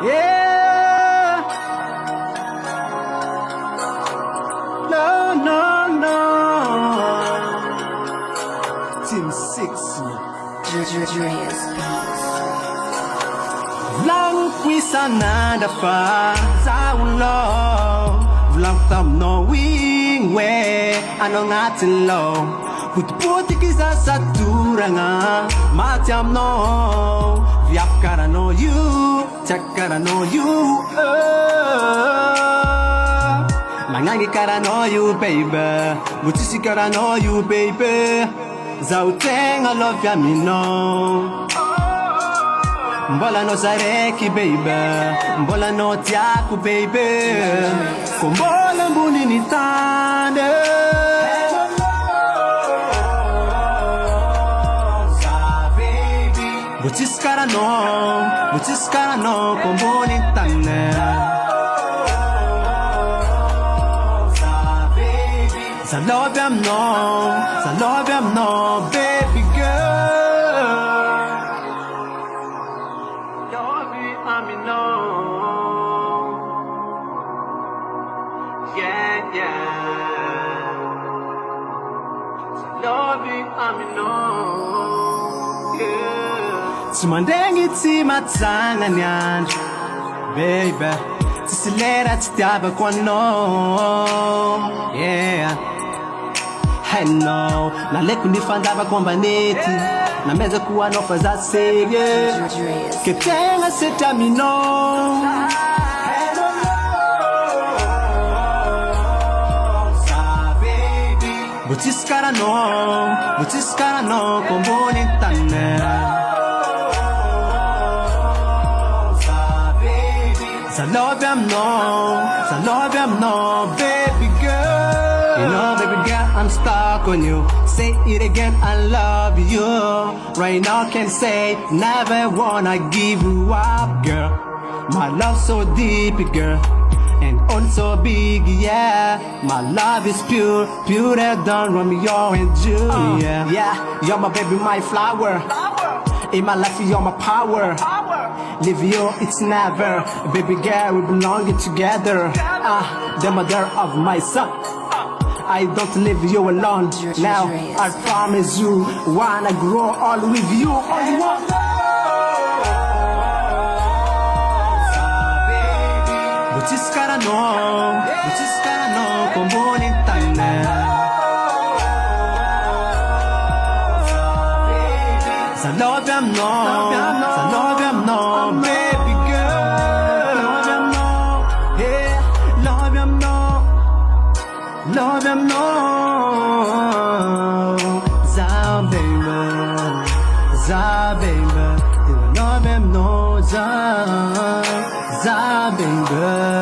Yeah. No, no, no. Team 6. Lang puisa nada fa ZAH LOVE. Lang tam no wing we ano ngatin lo. Puti kisa sa turanga matiam no. Viap kara no you, chakara no you. Mangangi kara no you baby, butisi kara no you baby. ZAH LOVE ya mi no. Mbola no zareki baby, mbola no tiako baby. Kombola mbuni ni tande. Buchiskara no, kombuni tande. ZAH LOVE am no, ZAH LOVE am no, baby girl. I'm in love. Yeah, yeah. Love you, I'm in love. Yeah. Tsimandengi tsimatsanga nyan, baby. Tsisilera tsitaba kwa no. Yeah. I know. Na leku nifandaba kwa mbaneti. Na meza kuwa nofa za sege. Ketenga setamino. Butiskara no, komboni tane. ZAH LOVE am no, baby girl. You know, baby girl, I'm stuck on you. Say it again, I love you. Right now, can't say never wanna give you up, girl. My love so deep, girl, and also big, yeah. My love is pure, purer than Romeo and Juliet. Yeah, you're my baby, my flower. In my life, you're my power. Leave you, it's never. Baby girl, we belong together. The mother of my son. I don't leave you alone. Now, I promise you, wanna grow all with you. All you want. Buchiskara no, komboni tane. ZAH LOVE am no, baby girl. Love am no, yeah, love am no. Love am no. ZAH baby, love am no, ZAH baby.